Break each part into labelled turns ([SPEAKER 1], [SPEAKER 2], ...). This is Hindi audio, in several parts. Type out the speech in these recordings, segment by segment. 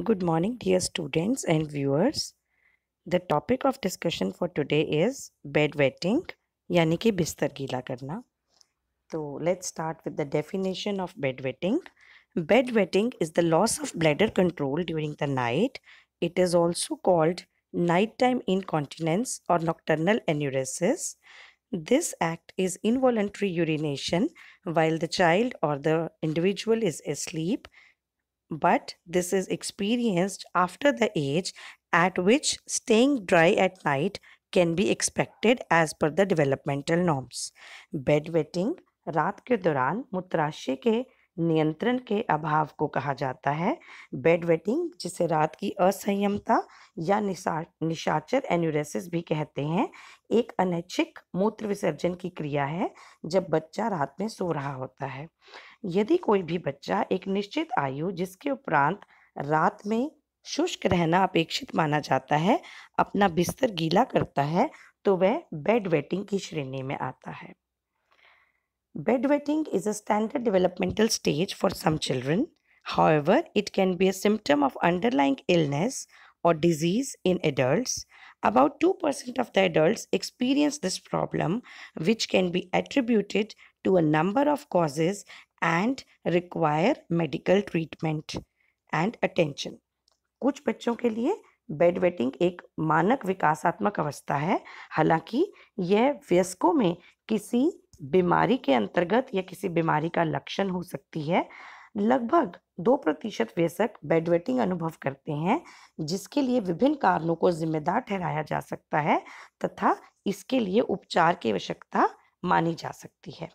[SPEAKER 1] Good morning, dear students and viewers. The topic of discussion for today is bedwetting, यानी कि बिस्तर गीला करना. So let's start with the definition of bedwetting. Bedwetting is the loss of bladder control during the night. It is also called nighttime incontinence or nocturnal enuresis. This act is involuntary urination while the child or the individual is asleep, but this is experienced after the age at which staying dry at night can be expected as per the developmental norms. Bedwetting रात के दौरान मूत्राशय के नियंत्रण के अभाव को कहा जाता है. बेडवेटिंग, जिसे रात की असंयमता या निशाचर एन्यूरेसिस भी कहते हैं, एक अनैच्छिक मूत्र विसर्जन की क्रिया है जब बच्चा रात में सो रहा होता है. यदि कोई भी बच्चा एक निश्चित आयु जिसके उपरांत रात में शुष्क रहना अपेक्षित माना जाता है, अपना बिस्तर गीला करता है, तो वह बेडवेटिंग की श्रेणी में आता है. Bedwetting is a standard developmental stage for some children. However, it can be a symptom of underlying illness or disease in adults. About 2% of the adults experience this problem, which can be attributed to a number of causes and require medical treatment and attention. कुछ बच्चों के लिए बेडवेटिंग एक मानक विकासात्मक अवस्था है, हालांकि यह वयस्कों में किसी बीमारी के अंतर्गत या किसी बीमारी का लक्षण हो सकती है. लगभग 2% वयस्क बेडवेटिंग अनुभव करते हैं, जिसके लिए विभिन्न कारणों को जिम्मेदार ठहराया जा सकता है तथा इसके लिए उपचार की आवश्यकता मानी जा सकती है.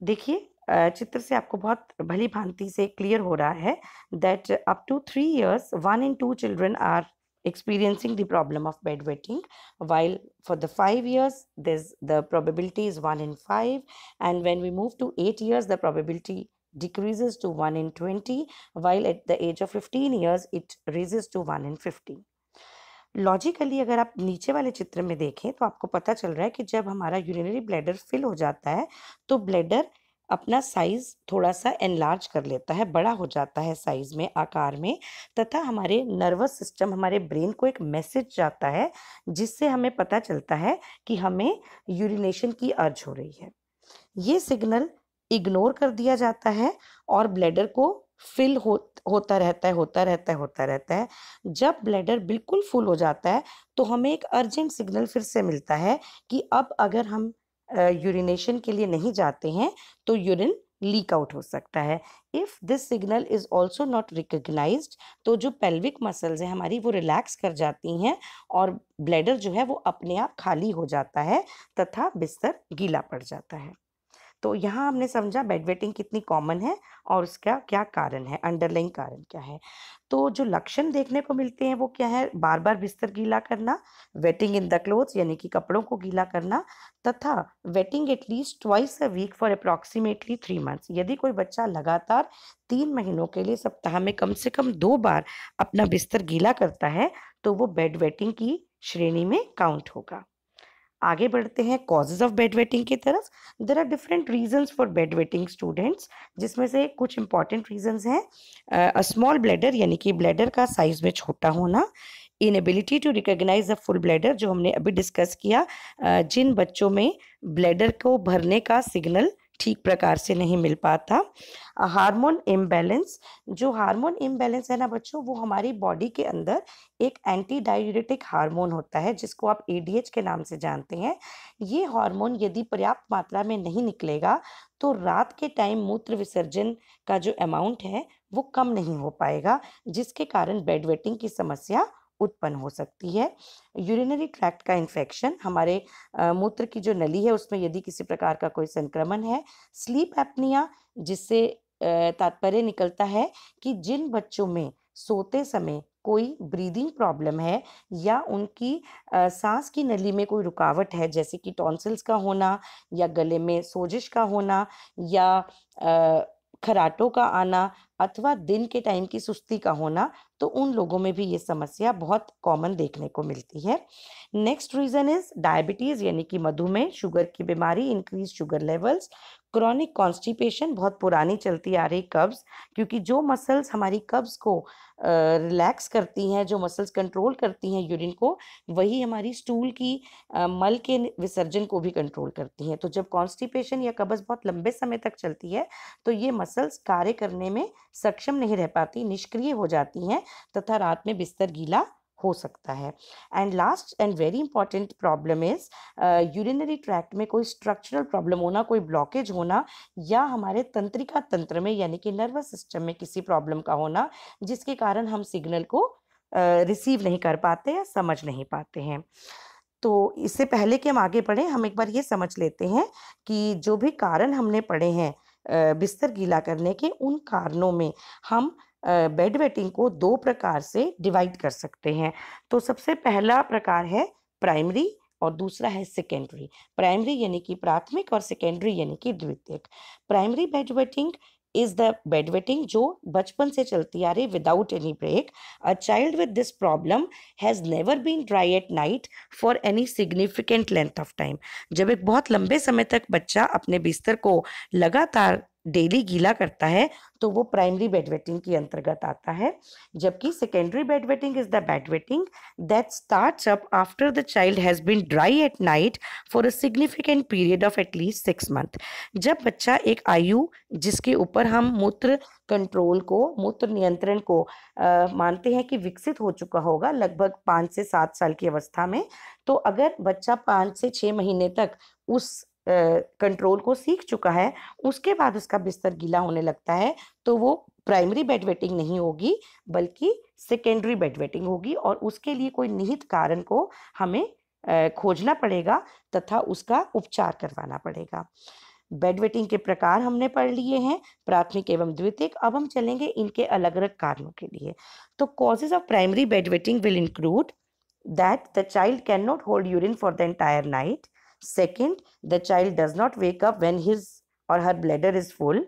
[SPEAKER 1] देखिए, चित्र से आपको बहुत भली भांति से क्लियर हो रहा है that up to 3 years 1 in 2 children are experiencing the problem of bedwetting, while for the 5 years the probability is 1 in 5, and when we move to 8 years the probability decreases to 1 in 20, while at the age of 15 years it raises to 1 in 50. Logically अगर आप नीचे वाले चित्र में देखें तो आपको पता चल रहा है कि जब हमारा यूरिनरी ब्लैडर फिल हो जाता है तो ब्लैडर अपना साइज थोड़ा सा एनलार्ज कर लेता है, बड़ा हो जाता है साइज में, आकार में, तथा हमारे नर्वस सिस्टम, हमारे ब्रेन को एक मैसेज जाता है जिससे हमें पता चलता है कि हमें यूरिनेशन की अर्ज हो रही है. ये सिग्नल इग्नोर कर दिया जाता है और ब्लैडर को फिल होता रहता है. जब ब्लैडर बिल्कुल फुल हो जाता है तो हमें एक अर्जेंट सिग्नल फिर से मिलता है कि अब अगर हम यूरिनेशन के लिए नहीं जाते हैं तो यूरिन लीक आउट हो सकता है. If this signal is also not recognised, तो जो पेल्विक मसल्स हैं हमारी, वो रिलैक्स कर जाती हैं और ब्लैडर जो है वो अपने आप खाली हो जाता है तथा बिस्तर गीला पड़ जाता है. तो यहाँ हमने समझा बेडवेटिंग कितनी कॉमन है और उसका क्या कारण है, अंडरलाइंग कारण क्या है. तो जो लक्षण देखने को मिलते हैं वो क्या है? बार बार बिस्तर गीला करना, वेटिंग इन द क्लोथ्स यानी कि कपड़ों को गीला करना, तथा wetting at least twice a week for approximately 3 months. यदि कोई बच्चा लगातार 3 महीनों के लिए सप्ताह में कम से कम 2 बार अपना बिस्तर गीला करता है तो वो बेडवेटिंग की श्रेणी में काउंट होगा. आगे बढ़ते हैं कॉजेज ऑफ बेडवेटिंग की तरफ. There are different reasons for bedwetting students, जिसमें से कुछ इंपॉर्टेंट रीजंस हैं. अ स्मॉल ब्लैडर यानी कि ब्लैडर का साइज में छोटा होना, inability to recognise a full bladder जो हमने अभी डिस्कस किया, जिन बच्चों में ब्लैडर को भरने का सिग्नल ठीक प्रकार से नहीं मिल पाता. हार्मोन इम्बैलेंस, जो हार्मोन इम्बैलेंस है ना बच्चों, वो हमारी बॉडी के अंदर एक एंटी डायूरेटिक हार्मोन होता है जिसको आप एडीएच के नाम से जानते हैं. ये हार्मोन यदि पर्याप्त मात्रा में नहीं निकलेगा तो रात के टाइम मूत्र विसर्जन का जो अमाउंट है वो कम नहीं हो पाएगा, जिसके कारण बेडवेटिंग की समस्या उत्पन्न हो सकती है. यूरिनरी ट्रैक्ट का इन्फेक्शन, हमारे मूत्र की जो नली है उसमें यदि किसी प्रकार का कोई संक्रमण है. स्लीप एप्निया, जिससे तात्पर्य निकलता है कि जिन बच्चों में सोते समय कोई ब्रीदिंग प्रॉब्लम है या उनकी सांस की नली में कोई रुकावट है, जैसे कि टॉन्सिल्स का होना या गले में सोजिश का होना या खराटों का आना, अथवा दिन के टाइम की सुस्ती का होना, तो उन लोगों में भी ये समस्या बहुत कॉमन देखने को मिलती है। नेक्स्ट रीजन इज डायबिटीज यानी कि मधुमेह, शुगर की बीमारी, increase sugar levels, chronic constipation, बहुत पुरानी चलती आ रही कब्ज, क्योंकि जो मसल्स हमारी कब्ज को रिलैक्स करती हैं, जो मसल्स कंट्रोल करती हैं यूरिन को, वही हमारी स्टूल की मल के विसर्जन को भी कंट्रोल करती हैं। तो जब कॉन्स्टिपेशन या कब्ज बहुत लंबे समय तक चलती है तो ये मसल्स कार्य करने में सक्षम नहीं रह पाती, निष्क्रिय हो जाती हैं तथा रात में बिस्तर गीला हो सकता है। And last and very important problem is urinary tract में कोई स्ट्रक्चरल प्रॉब्लम होना, कोई ब्लॉकेज होना, या हमारे तंत्रिका तंत्र में यानी कि नर्वस सिस्टम में किसी प्रॉब्लम का होना, जिसके कारण हम सिग्नल को रिसीव नहीं कर पाते या समझ नहीं पाते हैं। तो इससे पहले कि हम आगे बढ़ें, हम एक बार ये समझ लेते हैं कि जो भी कारण हमने पढ़े हैं बिस्तर गीला करने के, उन कारणों में हम बेड वेटिंग को दो प्रकार से डिवाइड कर सकते हैं। तो सबसे पहला प्रकार है प्राइमरी और दूसरा है सेकेंडरी। प्राइमरी यानी कि प्राथमिक और सेकेंडरी यानी कि द्वितीयक। Primary bed wetting is the bed wetting जो बचपन से चलती आ रही without any break. A child with this problem has never been dry at night for any significant length of time. जब एक बहुत लंबे समय तक बच्चा अपने बिस्तर को लगातार डेली गीला करता है तो वो प्राइमरी बेड वेटिंग के अंतर्गत आता है। जबकि secondary bed wetting is the bed wetting that starts up after the child has been dry at night for a significant period of at least 6 month. जब बच्चा एक आयु जिसके ऊपर हम मूत्र कंट्रोल को, मूत्र नियंत्रण को मानते हैं कि विकसित हो चुका होगा लगभग 5 से 7 साल की अवस्था में, तो अगर बच्चा 5 से 6 महीने तक उस कंट्रोल को सीख चुका है, उसके बाद उसका बिस्तर गीला होने लगता है, तो वो प्राइमरी बेड वेटिंग नहीं होगी बल्कि सेकेंडरी बेड वेटिंग होगी, और उसके लिए कोई निहित कारण को हमें खोजना पड़ेगा तथा उसका उपचार करवाना पड़ेगा। बेड वेटिंग के प्रकार हमने पढ़ लिए हैं, प्राथमिक एवं द्वितीयक। अब हम चलेंगे इनके अलग अलग कारणों के लिए। तो causes of primary bed waiting will include that the child cannot hold urine for the entire night. Second, the child does not wake up when his or her bladder is full.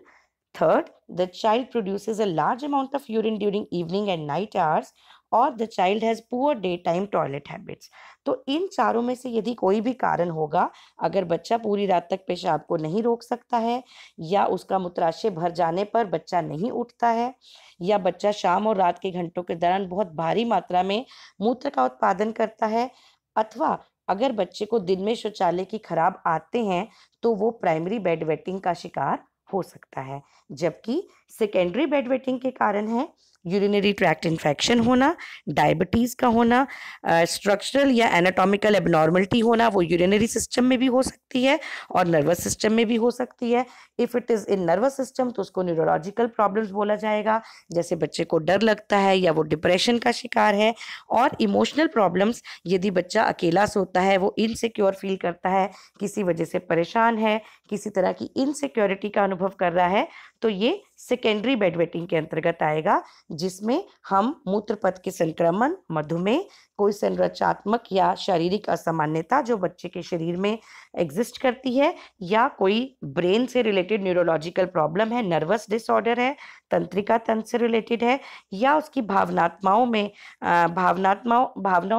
[SPEAKER 1] Third, the child produces a large amount of urine during evening and night hours, और the child has poor daytime toilet habits. तो इन चारों में से यदि कोई भी कारण होगा, अगर बच्चा पूरी रात तक पेशाब को नहीं रोक सकता है, या उसका मूत्राशय भर जाने पर बच्चा नहीं उठता है, या बच्चा शाम और रात के घंटों के दौरान बहुत भारी मात्रा में मूत्र का उत्पादन करता है, अथवा अगर बच्चे को दिन में शौचालय की खराब आते हैं, तो वो प्राइमरी बेड वेटिंग का शिकार हो सकता है। जबकि सेकेंडरी बेड वेटिंग के कारण है यूरिनरी ट्रैक्ट इन्फेक्शन होना, डायबिटीज का होना, स्ट्रक्चरल या एनाटॉमिकल एबनॉर्मलिटी होना, वो यूरिनरी सिस्टम में भी हो सकती है और नर्वस सिस्टम में भी हो सकती है। If it is in nervous system तो उसको न्यूरोलॉजिकल प्रॉब्लम्स बोला जाएगा, जैसे बच्चे को डर लगता है या वो डिप्रेशन का शिकार है। और इमोशनल प्रॉब्लम्स, यदि बच्चा अकेला सोता है, वो इनसिक्योर फील करता है, किसी वजह से परेशान है, किसी तरह की इनसिक्योरिटी का अनुभव कर रहा है, तो ये सेकेंडरी बेड वेटिंग के अंतर्गत आएगा, जिसमें हम मूत्रपथ के संक्रमण, मधुमेह, कोई संरचनात्मक या शारीरिक असामान्यता जो बच्चे के शरीर में एग्जिस्ट करती है, या कोई ब्रेन से रिलेटेड न्यूरोलॉजिकल प्रॉब्लम है, नर्वस डिसऑर्डर है, तंत्रिका तंत्र से रिलेटेड है, या उसकी भावनाओं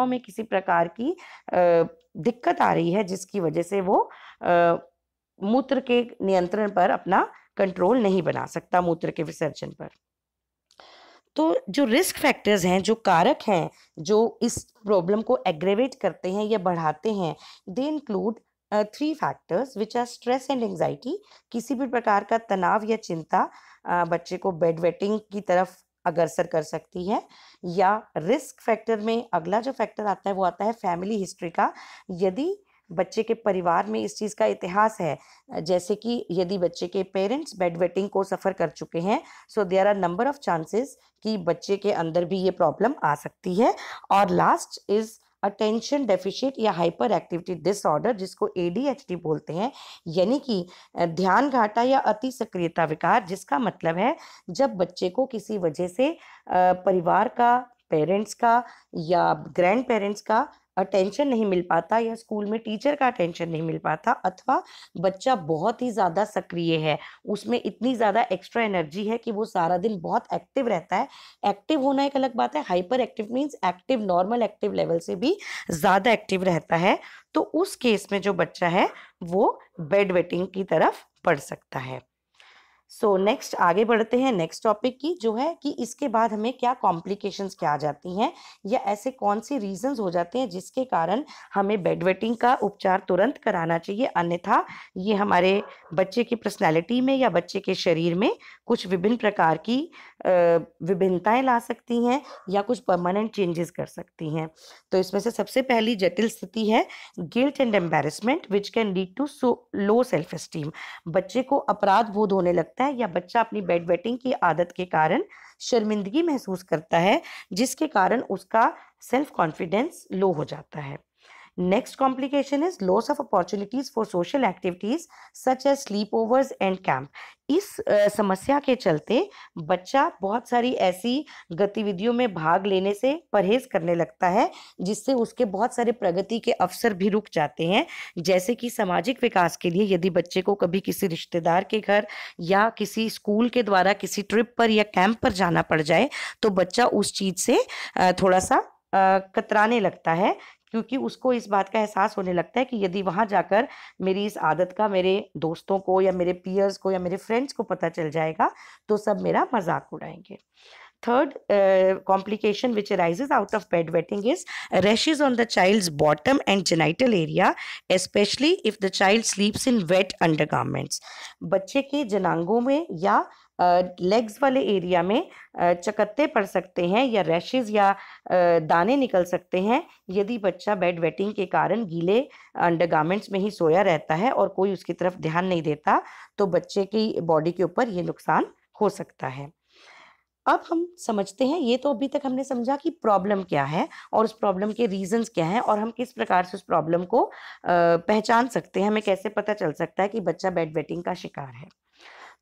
[SPEAKER 1] में किसी प्रकार की दिक्कत आ रही है, जिसकी वजह से वो मूत्र के नियंत्रण पर अपना कंट्रोल नहीं बना सकता, मूत्र के विसर्जन पर। तो जो रिस्क फैक्टर्स हैं, जो कारक हैं जो इस प्रॉब्लम को एग्रेवेट करते हैं या बढ़ाते हैं, they include 3 factors which are stress and anxiety. किसी भी प्रकार का तनाव या चिंता बच्चे को बेड वेटिंग की तरफ अग्रसर कर सकती है। या रिस्क फैक्टर में अगला जो फैक्टर आता है वो आता है फैमिली हिस्ट्री का। यदि बच्चे के परिवार में इस चीज़ का इतिहास है, जैसे कि यदि बच्चे के पेरेंट्स बेड वेटिंग को सफ़र कर चुके हैं, so there are number of chances कि बच्चे के अंदर भी ये प्रॉब्लम आ सकती है। और लास्ट इज अटेंशन डेफिशिएट या हाइपर एक्टिविटी डिसऑर्डर, जिसको ADHD बोलते हैं, यानी कि ध्यान घाटा या अति सक्रियता विकार, जिसका मतलब है जब बच्चे को किसी वजह से परिवार का, पेरेंट्स का या ग्रैंड पेरेंट्स का अटेंशन नहीं मिल पाता या स्कूल में टीचर का अटेंशन नहीं मिल पाता, अथवा बच्चा बहुत ही ज़्यादा सक्रिय है, उसमें इतनी ज़्यादा एक्स्ट्रा एनर्जी है कि वो सारा दिन बहुत एक्टिव रहता है। एक्टिव होना एक अलग बात है, hyper active means active normal active level से भी ज़्यादा एक्टिव रहता है, तो उस केस में जो बच्चा है वो बेड वेटिंग की तरफ बढ़ सकता है। सो नेक्स्ट आगे बढ़ते हैं नेक्स्ट टॉपिक की, जो है कि इसके बाद हमें क्या कॉम्प्लिकेशंस क्या आ जाती हैं या ऐसे कौन सी रीजंस हो जाते हैं जिसके कारण हमें बेड वेटिंग का उपचार तुरंत कराना चाहिए, अन्यथा ये हमारे बच्चे की पर्सनैलिटी में या बच्चे के शरीर में कुछ विभिन्न प्रकार की विभिन्नताएं ला सकती हैं या कुछ परमानेंट चेंजेस कर सकती हैं। तो इसमें से सबसे पहली जटिल स्थिति है guilt and embarrassment which can lead to low self esteem. बच्चे को अपराध बोध होने लगता है या बच्चा अपनी बेड वेटिंग की आदत के कारण शर्मिंदगी महसूस करता है, जिसके कारण उसका सेल्फ कॉन्फिडेंस लो हो जाता है। Next complication is loss of opportunities for social activities such as sleepovers and camp. इस समस्या के चलते बच्चा बहुत सारी ऐसी गतिविधियों में भाग लेने से परहेज करने लगता है, जिससे उसके बहुत सारे प्रगति के अवसर भी रुक जाते हैं। जैसे कि सामाजिक विकास के लिए यदि बच्चे को कभी किसी रिश्तेदार के घर या किसी स्कूल के द्वारा किसी ट्रिप पर या कैंप पर जाना पड़ जाए, तो बच्चा उस चीज से थोड़ा सा कतराने लगता है, क्योंकि उसको इस बात का एहसास होने लगता है कि यदि वहां जाकर मेरी इस आदत का मेरे दोस्तों को या मेरे पीयर्स को या मेरे फ्रेंड्स को पता चल जाएगा तो सब मेरा मजाक उड़ाएंगे। Third complication which arises out of bedwetting is rashes on the child's bottom and genital area, especially if the child sleeps in wet undergarments. बच्चे के जनांगों में या लेग्स वाले एरिया में चकत्ते पड़ सकते हैं या रैशेज या दाने निकल सकते हैं यदि बच्चा बेड वेटिंग के कारण गीले अंडरगारमेंट्स में ही सोया रहता है और कोई उसकी तरफ ध्यान नहीं देता, तो बच्चे की बॉडी के ऊपर ये नुकसान हो सकता है। अब हम समझते हैं, ये तो अभी तक हमने समझा कि प्रॉब्लम क्या है और उस प्रॉब्लम के रीजंस क्या हैं और हम किस प्रकार से उस प्रॉब्लम को पहचान सकते हैं, हमें कैसे पता चल सकता है कि बच्चा बेड वेटिंग का शिकार है।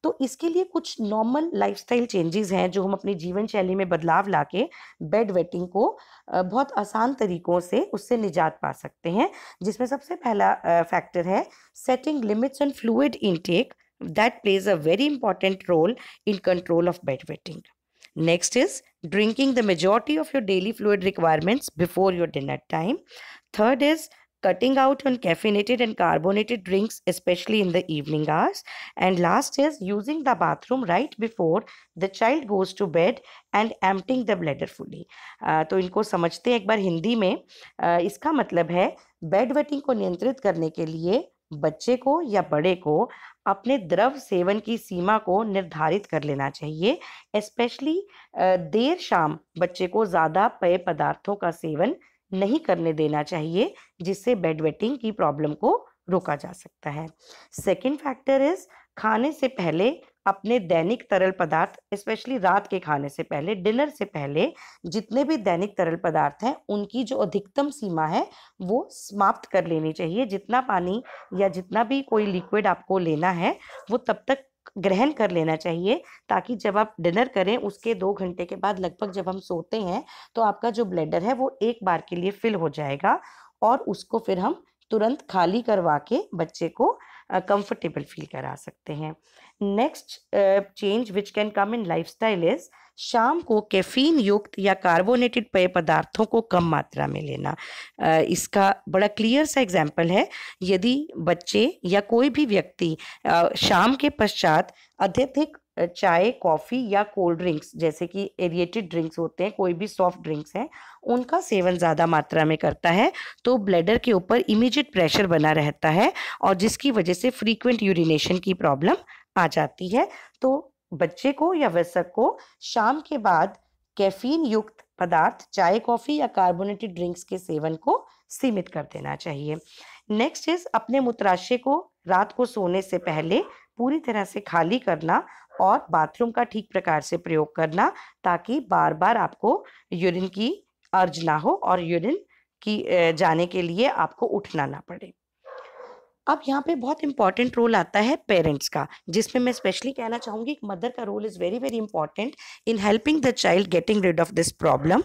[SPEAKER 1] तो इसके लिए कुछ नॉर्मल लाइफस्टाइल चेंजेस हैं जो हम अपनी जीवन शैली में बदलाव लाके बेड वेटिंग को बहुत आसान तरीकों से उससे निजात पा सकते हैं, जिसमें सबसे पहला फैक्टर है setting limits on fluid intake that plays a very important role in control of bed wetting. Next is drinking the majority of your daily fluid requirements before your dinner time. Third is cutting out on caffeinated and carbonated drinks, especially in the evening hours. And last is using the bathroom right before the child goes to bed and emptying the bladder fully. तो इनको समझते हैं एक बार हिंदी में। इसका मतलब है बेड वेटिंग को नियंत्रित करने के लिए बच्चे को या बड़े को अपने द्रव सेवन की सीमा को निर्धारित कर लेना चाहिए। स्पेशली देर शाम बच्चे को ज़्यादा पेय पदार्थों का सेवन नहीं करने देना चाहिए, जिससे बेड वेटिंग की प्रॉब्लम को रोका जा सकता है। सेकेंड फैक्टर इज खाने से पहले अपने दैनिक तरल पदार्थ, स्पेशली रात के खाने से पहले, डिनर से पहले जितने भी दैनिक तरल पदार्थ हैं उनकी जो अधिकतम सीमा है वो समाप्त कर लेनी चाहिए। जितना पानी या जितना भी कोई लिक्विड आपको लेना है वो तब तक ग्रहण कर लेना चाहिए, ताकि जब आप डिनर करें उसके 2 घंटे के बाद लगभग जब हम सोते हैं तो आपका जो ब्लैडर है वो एक बार के लिए फिल हो जाएगा और उसको फिर हम तुरंत खाली करवा के बच्चे को कंफर्टेबल फील करा सकते हैं। Next change which can come in lifestyle is शाम को कैफीन युक्त या कार्बोनेटेड पेय पदार्थों को कम मात्रा में लेना। इसका बड़ा क्लियर सा एग्जाम्पल है, यदि बच्चे या कोई भी व्यक्ति शाम के पश्चात अत्यधिक चाय, कॉफ़ी या कोल्ड ड्रिंक्स जैसे कि एरिएटेड ड्रिंक्स होते हैं, कोई भी सॉफ्ट ड्रिंक्स हैं, उनका सेवन ज़्यादा मात्रा में करता है तो ब्लैडर के ऊपर इमीडिएट प्रेशर बना रहता है और जिसकी वजह से फ्रीक्वेंट यूरिनेशन की प्रॉब्लम आ जाती है। तो बच्चे को या वयस्क को शाम के बाद कैफीन युक्त पदार्थ, चाय, कॉफ़ी या कार्बोनेटेड ड्रिंक्स के सेवन को सीमित कर देना चाहिए। नेक्स्ट इज अपने मूत्राशय को रात को सोने से पहले पूरी तरह से खाली करना और बाथरूम का ठीक प्रकार से प्रयोग करना, ताकि बार बार आपको यूरिन की अर्ज ना हो और यूरिन की जाने के लिए आपको उठना ना पड़े। अब यहाँ पे बहुत इंपॉर्टेंट रोल आता है पेरेंट्स का, जिसमें मैं स्पेशली कहना चाहूँगी एक मदर का role is very very important in helping the child getting rid of this problem.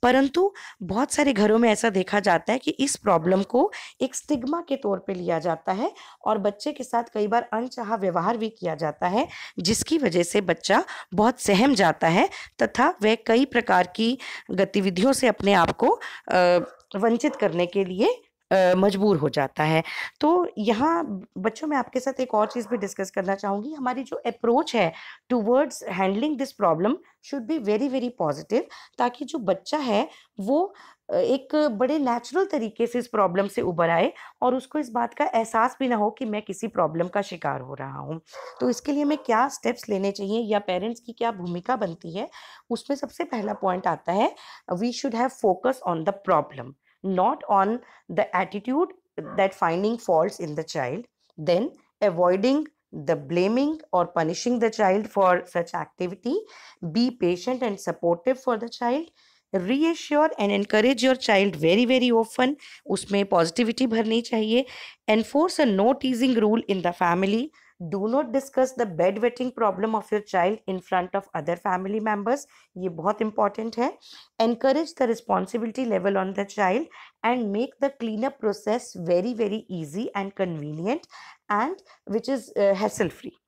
[SPEAKER 1] परंतु बहुत सारे घरों में ऐसा देखा जाता है कि इस प्रॉब्लम को एक स्टिग्मा के तौर पे लिया जाता है और बच्चे के साथ कई बार अनचाहा व्यवहार भी किया जाता है, जिसकी वजह से बच्चा बहुत सहम जाता है तथा वह कई प्रकार की गतिविधियों से अपने आप को वंचित करने के लिए मजबूर हो जाता है। तो यहाँ बच्चों मैं आपके साथ एक और चीज़ भी डिस्कस करना चाहूँगी। हमारी जो अप्रोच है towards handling this problem should be very very positive, ताकि जो बच्चा है वो एक बड़े नेचुरल तरीके से इस प्रॉब्लम से उबर आए और उसको इस बात का एहसास भी ना हो कि मैं किसी प्रॉब्लम का शिकार हो रहा हूँ। तो इसके लिए हमें क्या स्टेप्स लेने चाहिए या पेरेंट्स की क्या भूमिका बनती है, उसमें सबसे पहला पॉइंट आता है, we should have focus on the problem, not on the attitude that finding faults in the child, then avoiding the blaming or punishing the child for such activity, be patient and supportive for the child, reassure and encourage your child very very often, उसमें positivity भरनी चाहिए, enforce a no teasing rule in the family, do not discuss the bedwetting problem of your child in front of other family members, ये बहुत important है, encourage the responsibility level on the child and make the cleanup process very very easy and convenient and which is hassle free।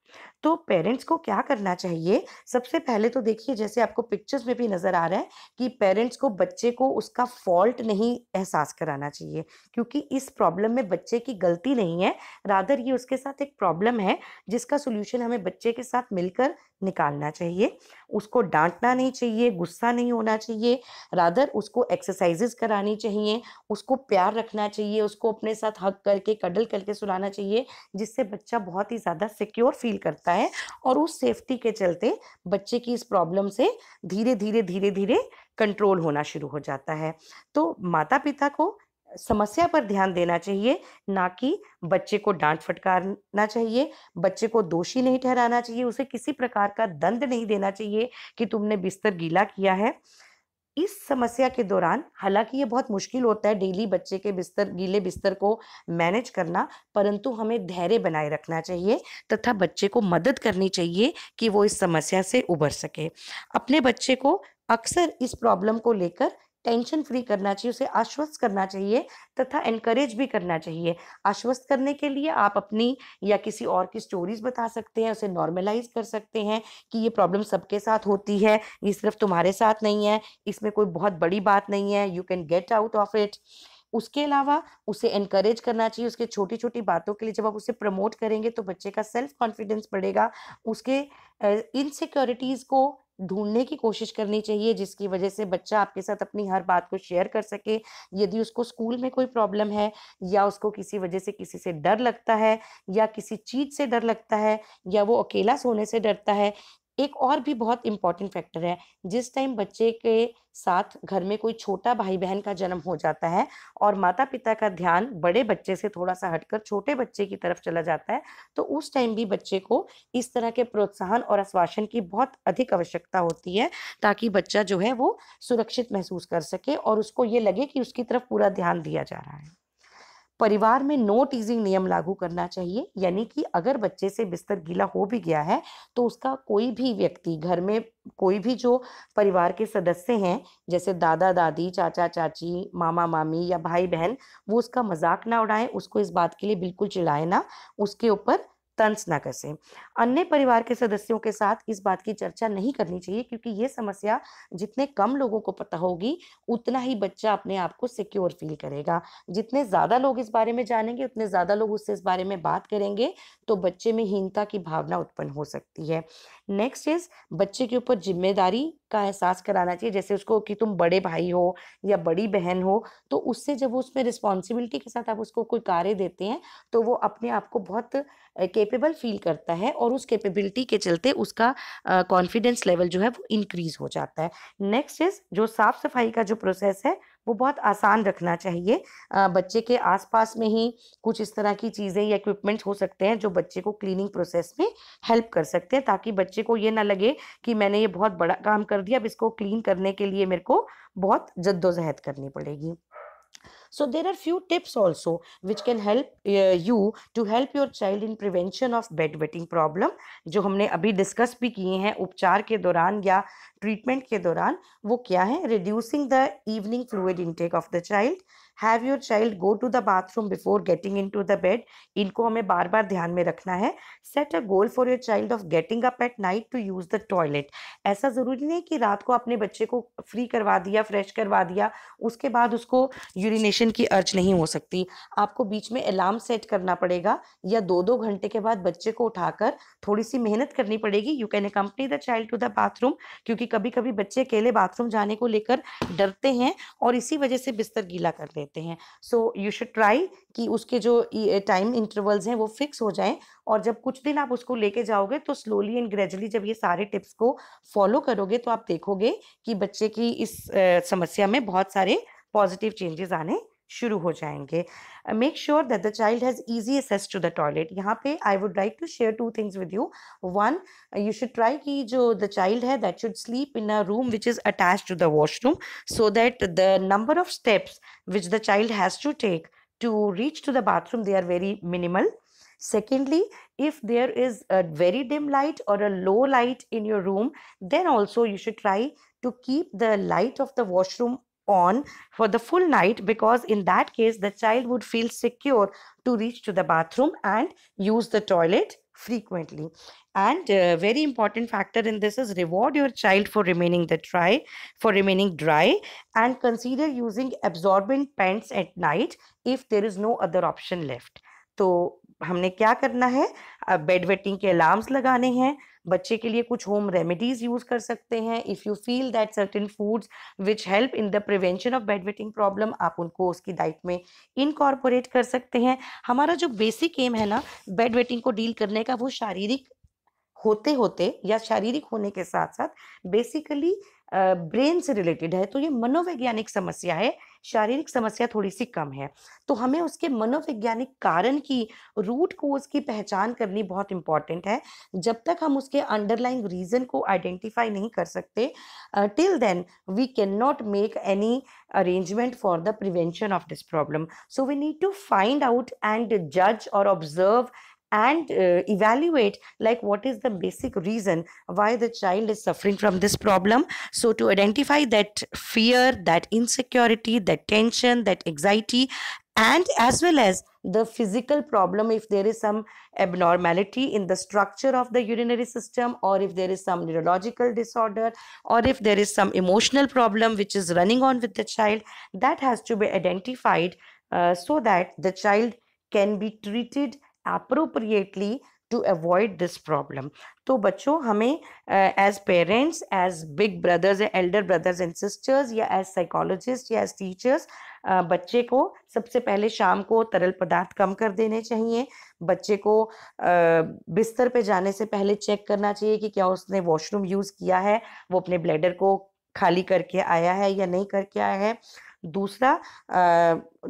[SPEAKER 1] तो पेरेंट्स को क्या करना चाहिए, सबसे पहले तो देखिए जैसे आपको पिक्चर्स में भी नजर आ रहा है कि पेरेंट्स को बच्चे को उसका फॉल्ट नहीं एहसास कराना चाहिए, क्योंकि इस प्रॉब्लम में बच्चे की गलती नहीं है, रादर ये उसके साथ एक प्रॉब्लम है जिसका सोल्यूशन हमें बच्चे के साथ मिलकर निकालना चाहिए। उसको डांटना नहीं चाहिए, गुस्सा नहीं होना चाहिए, रादर उसको एक्सरसाइजेस करानी चाहिए, उसको प्यार रखना चाहिए, उसको अपने साथ हग करके कडल करके सुलाना चाहिए, जिससे बच्चा बहुत ही ज़्यादा सिक्योर फील करता है और उस सेफ्टी के चलते बच्चे की इस प्रॉब्लम से धीरे धीरे धीरे धीरे कंट्रोल होना शुरू हो जाता है। तो माता पिता को समस्या पर ध्यान देना चाहिए, ना कि बच्चे को डांट फटकारना चाहिए, बच्चे को दोषी नहीं ठहराना चाहिए, उसे किसी प्रकार का दंड नहीं देना चाहिए कि तुमने बिस्तर गीला किया है। इस समस्या के दौरान हालांकि ये बहुत मुश्किल होता है डेली बच्चे के गीले बिस्तर को मैनेज करना, परंतु हमें धैर्य बनाए रखना चाहिए तथा बच्चे को मदद करनी चाहिए कि वो इस समस्या से उबर सके। अपने बच्चे को अक्सर इस प्रॉब्लम को लेकर टेंशन फ्री करना चाहिए, उसे आश्वस्त करना चाहिए तथा एनकरेज भी करना चाहिए। आश्वस्त करने के लिए आप अपनी या किसी और की स्टोरीज बता सकते हैं, उसे नॉर्मलाइज कर सकते हैं कि ये प्रॉब्लम सबके साथ होती है, ये सिर्फ तुम्हारे साथ नहीं है, इसमें कोई बहुत बड़ी बात नहीं है, you can get out of it. उसके अलावा उसे एनकरेज करना चाहिए, उसके छोटी छोटी बातों के लिए जब आप उसे प्रमोट करेंगे तो बच्चे का सेल्फ कॉन्फिडेंस बढ़ेगा, उसके इनसिक्योरिटीज को ढूंढने की कोशिश करनी चाहिए जिसकी वजह से बच्चा आपके साथ अपनी हर बात को शेयर कर सके। यदि उसको स्कूल में कोई प्रॉब्लम है या उसको किसी वजह से किसी से डर लगता है या किसी चीज से डर लगता है या वो अकेला सोने से डरता है, एक और भी बहुत इंपॉर्टेंट फैक्टर है, जिस टाइम बच्चे के साथ घर में कोई छोटा भाई बहन का जन्म हो जाता है और माता पिता का ध्यान बड़े बच्चे से थोड़ा सा हटकर छोटे बच्चे की तरफ चला जाता है, तो उस टाइम भी बच्चे को इस तरह के प्रोत्साहन और आश्वासन की बहुत अधिक आवश्यकता होती है, ताकि बच्चा जो है वो सुरक्षित महसूस कर सके और उसको ये लगे कि उसकी तरफ पूरा ध्यान दिया जा रहा है। परिवार में नो टीजिंग नियम लागू करना चाहिए, यानी कि अगर बच्चे से बिस्तर गीला हो भी गया है तो उसका कोई भी व्यक्ति घर में, कोई भी जो परिवार के सदस्य हैं जैसे दादा दादी, चाचा चाची, मामा मामी या भाई बहन, वो उसका मजाक ना उड़ाएं, उसको इस बात के लिए बिल्कुल चिढ़ाए ना, उसके ऊपर तंज ना कसें। अन्य परिवार के सदस्यों के साथ इस बात की चर्चा नहीं करनी चाहिए, क्योंकि ये समस्या जितने कम लोगों को पता होगी उतना ही बच्चा अपने आप को सिक्योर फील करेगा। जितने ज़्यादा लोग इस बारे में जानेंगे उतने ज़्यादा लोग उससे इस बारे में बात करेंगे, तो बच्चे में हीनता की भावना उत्पन्न हो सकती है। नेक्स्ट इज बच्चे के ऊपर जिम्मेदारी का एहसास कराना चाहिए, जैसे उसको कि तुम बड़े भाई हो या बड़ी बहन हो, तो उससे जब उसमें रिस्पॉन्सिबिलिटी के साथ आप उसको कोई कार्य देते हैं तो वो अपने आप को बहुत कैपेबल फील करता है और उस कैपेबिलिटी के चलते उसका कॉन्फिडेंस लेवल जो है वो इंक्रीज हो जाता है। नेक्स्ट इज जो साफ सफाई का जो प्रोसेस है वो बहुत आसान रखना चाहिए। बच्चे के आसपास में ही कुछ इस तरह की चीज़ें या इक्विपमेंट्स हो सकते हैं जो बच्चे को क्लीनिंग प्रोसेस में हेल्प कर सकते हैं, ताकि बच्चे को ये ना लगे कि मैंने ये बहुत बड़ा काम कर दिया, अब इसको क्लीन करने के लिए मेरे को बहुत जद्दोजहद करनी पड़ेगी। So there are few tips also which can help you to help your child in prevention of bedwetting problem, जो हमने अभी डिस्कस भी किए हैं उपचार के दौरान या ट्रीटमेंट के दौरान. वो क्या है? reducing the evening fluid intake of the child, have your child go to the bathroom before getting into the bed. इनको हमें बार बार ध्यान में रखना है. set a goal for your child of getting up at night to use the toilet. ऐसा जरूरी नहीं कि रात को अपने बच्चे को फ्री करवा दिया, फ्रेश करवा दिया, उसके बाद उसको यूरिनेशन की अर्ज नहीं हो सकती. आपको बीच में अलार्म सेट करना पड़ेगा या 2-2 घंटे के बाद बच्चे को उठाकर थोड़ी सी मेहनत करनी पड़ेगी. You can accompany the child to the bathroom, क्योंकि कभी कभी बच्चे अकेले बाथरूम जाने को लेकर डरते हैं और इसी वजह से बिस्तर गीला कर लेते हैं. सो यू शुड ट्राई कि उसके जो टाइम इंटरवल्स हैं वो फिक्स हो जाएं, और जब कुछ दिन आप उसको लेके जाओगे तो स्लोली एंड ग्रेजुअली जब ये सारे टिप्स को फॉलो करोगे तो आप देखोगे कि बच्चे की इस समस्या में बहुत सारे पॉजिटिव चेंजेस आने शुरू हो जाएंगे. Make sure that the child has easy access to the toilet. यहाँ पे I would like to share 2 things with you. One, you should try कि जो द चाइल्ड है that should sleep in a room which is attached to the washroom, so that the number of steps which the child has to take to reach to the bathroom, they are very minimal. Secondly, if there is a very dim light or a low light in your room, then also you should try to keep the light of the washroom on for the full night, because in that case the child would feel secure to reach to the bathroom and use the toilet frequently. And very important factor in this is reward your child for remaining dry, and consider using absorbent pants at night if there is no other option left. तो हमने क्या करना है? बेड वेटिंग के अलार्म्स लगाने हैं. बच्चे के लिए कुछ होम रेमेडीज यूज कर सकते हैं. If you feel that certain foods which help in the prevention of bed waiting problem, आप उनको उसकी डाइट में इनकॉर्पोरेट कर सकते हैं. हमारा जो बेसिक एम है ना बेड वेटिंग को डील करने का, वो शारीरिक होते होते या शारीरिक होने के साथ साथ बेसिकली ब्रेन से रिलेटेड है. तो ये मनोवैज्ञानिक समस्या है, शारीरिक समस्या थोड़ी सी कम है. तो हमें उसके मनोवैज्ञानिक कारण की, रूट कोज की पहचान करनी बहुत इंपॉर्टेंट है. जब तक हम उसके अंडरलाइंग रीजन को आइडेंटिफाई नहीं कर सकते, till then we can not make any arrangement for the prevention of this problem. So we need to find out and judge or observe and evaluate like what is the basic reason why the child is suffering from this problem. So to identify that fear, that insecurity, that tension, that anxiety, and as well as the physical problem, if there is some abnormality in the structure of the urinary system, or if there is some neurological disorder, or if there is some emotional problem which is running on with the child, that has to be identified so that the child can be treated appropriately to avoid this problem. तो बच्चों हमें as parents, as big brothers and elder brothers and sisters, या as psychologists या as teachers, बच्चे को सबसे पहले शाम को तरल पदार्थ कम कर देने चाहिए. बच्चे को बिस्तर पे जाने से पहले चेक करना चाहिए कि क्या उसने वॉशरूम यूज किया है, वो अपने ब्लैडर को खाली करके आया है या नहीं करके आया है. दूसरा,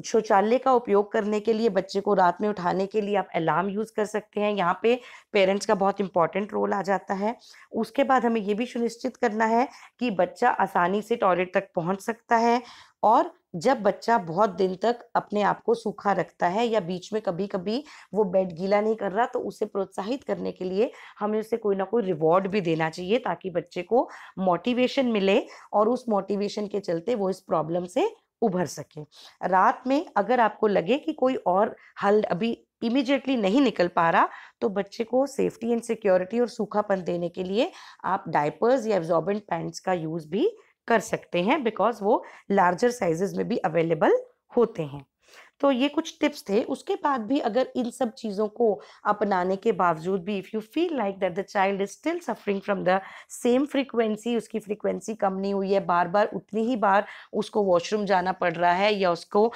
[SPEAKER 1] शौचालय का उपयोग करने के लिए बच्चे को रात में उठाने के लिए आप अलार्म यूज कर सकते हैं. यहाँ पे पेरेंट्स का बहुत इंपॉर्टेंट रोल आ जाता है. उसके बाद हमें ये भी सुनिश्चित करना है कि बच्चा आसानी से टॉयलेट तक पहुंच सकता है, और जब बच्चा बहुत दिन तक अपने आप को सूखा रखता है या बीच में कभी कभी वो बेड गीला नहीं कर रहा, तो उसे प्रोत्साहित करने के लिए हमें उसे कोई ना कोई रिवॉर्ड भी देना चाहिए, ताकि बच्चे को मोटिवेशन मिले और उस मोटिवेशन के चलते वो इस प्रॉब्लम से उभर सके. रात में अगर आपको लगे कि कोई और हल अभी इमीडिएटली नहीं निकल पा रहा, तो बच्चे को सेफ्टी एंड सिक्योरिटी और सूखापन देने के लिए आप डायपर्स या एब्जॉर्बेंट पैंट्स का यूज भी कर सकते हैं, बिकॉज वो लार्जर साइजेस में भी अवेलेबल होते हैं. तो ये कुछ टिप्स थे. उसके बाद भी अगर इन सब चीज़ों को अपनाने के बावजूद भी if you feel like that the child is still suffering from the same frequency, उसकी फ्रीक्वेंसी कम नहीं हुई है, बार बार उतनी ही बार उसको वॉशरूम जाना पड़ रहा है, या उसको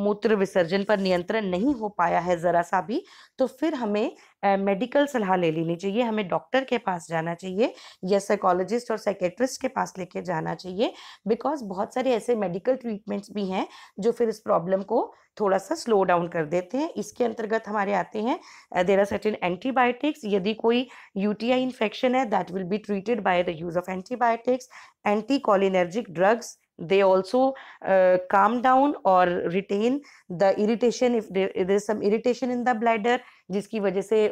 [SPEAKER 1] मूत्र विसर्जन पर नियंत्रण नहीं हो पाया है ज़रा सा भी, तो फिर हमें मेडिकल सलाह ले लेनी चाहिए. हमें डॉक्टर के पास जाना चाहिए या साइकोलॉजिस्ट और साइकेट्रिस्ट के पास लेके जाना चाहिए, बिकॉज बहुत सारे ऐसे मेडिकल ट्रीटमेंट्स भी हैं जो फिर इस प्रॉब्लम को थोड़ा सा स्लो डाउन कर देते हैं. इसके अंतर्गत हमारे आते हैं देयर आर सर्टेन एंटीबायोटिक्स. यदि कोई यूटीआई इन्फेक्शन है, that will be treated by the use of antibiotics. Anti cholinergic drugs they also calm down or retain the irritation if there is some irritation in the bladder, जिसकी वजह से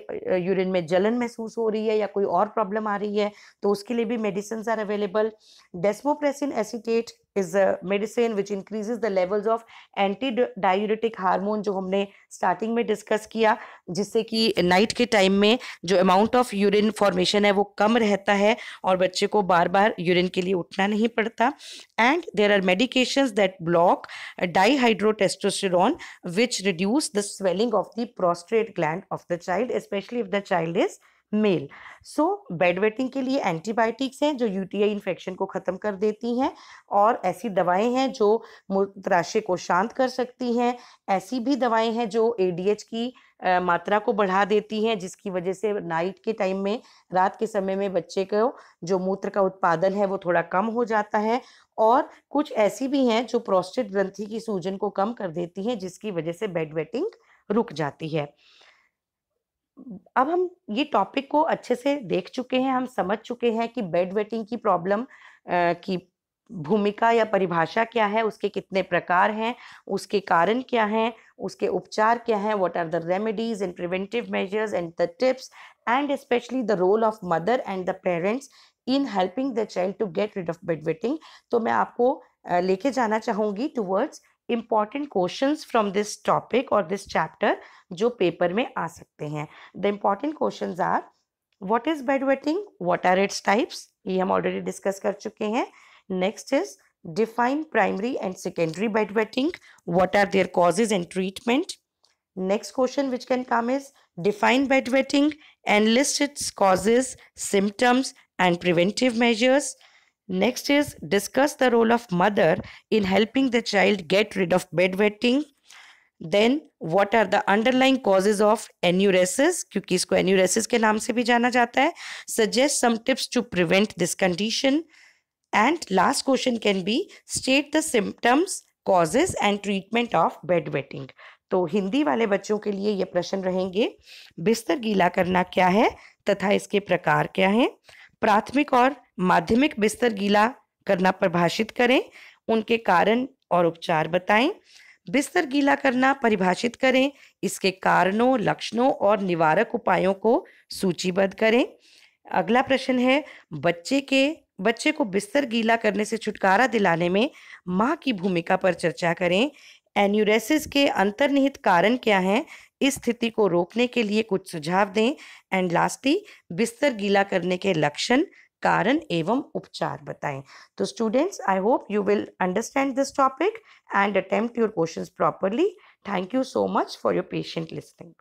[SPEAKER 1] यूरिन में जलन महसूस हो रही है या कोई और प्रॉब्लम आ रही है, तो उसके लिए भी medicine are available. Desmopressin acetate is a medicine which increases the levels of anti-diuretic hormone जो हमने स्टार्टिंग में डिस्कस किया, जिससे कि नाइट के टाइम में जो अमाउंट ऑफ यूरिन फॉर्मेशन है वो कम रहता है और बच्चे को बार बार यूरिन के लिए उठना नहीं पड़ता. And there are medications that block dihydrotestosterone which reduce the swelling of the prostate gland of the child, especially if the child is male. So bed wetting के लिए एंटीबायोटिक्स हैं जो यूटीआई इन्फेक्शन को खत्म कर देती हैं, और ऐसी दवाएं हैं जो मूत्राशय को शांत कर सकती हैं. ऐसी भी दवाएं हैं जो एडीएच की मात्रा को बढ़ा देती हैं, जिसकी वजह से नाइट के टाइम में, रात के समय में बच्चे को जो मूत्र का उत्पादन है वो थोड़ा कम हो जाता है. और कुछ ऐसी भी हैं जो प्रोस्टेट ग्रंथि की सूजन को कम कर देती हैं, जिसकी वजह से बेड वेटिंग रुक जाती है. अब हम ये टॉपिक को अच्छे से देख चुके हैं, हम समझ चुके हैं कि बेड वेटिंग की प्रॉब्लम की भूमिका या परिभाषा क्या है, उसके कितने प्रकार हैं, उसके कारण क्या हैं, उसके उपचार क्या हैं, what are the remedies and preventive measures and the tips, and specially the role of mother and the parents in helping the child to get rid of bed wetting. तो मैं आपको लेके जाना चाहूंगी towards important questions from this topic or this chapter जो पेपर में आ सकते हैं. The important questions are, what is bedwetting, what are its types, ये हम already discuss कर चुके हैं. Next is define primary and secondary bedwetting, what are their causes and treatment. Next question which can come is define bedwetting and list its causes, symptoms and preventive measures. Next is discuss the role of mother in helping the child get rid of bedwetting. Then what are the underlying causes of enuresis, क्योंकि इसको enuresis के नाम से भी जाना जाता है. Suggest some tips to prevent this condition. And last question can be state the symptoms, causes and treatment of bedwetting. तो हिंदी वाले बच्चों के लिए ये प्रश्न रहेंगे, बिस्तर गीला करना क्या है तथा इसके प्रकार क्या हैं. प्राथमिक और माध्यमिक बिस्तर गीला करना परिभाषित करें, उनके कारण और उपचार बताएं. बिस्तर गीला करना परिभाषित करें, इसके कारणों, लक्षणों और निवारक उपायों को सूचीबद्ध करें. अगला प्रश्न है, बच्चे को बिस्तर गीला करने से छुटकारा दिलाने में माँ की भूमिका पर चर्चा करें. एन्यूरेसिस के अंतर्निहित कारण क्या हैं, इस स्थिति को रोकने के लिए कुछ सुझाव दें. एंड लास्टली बिस्तर गीला करने के लक्षण, कारण एवं उपचार बताएं. तो students, I hope you will understand this topic and attempt your questions properly. Thank you so much for your patient listening.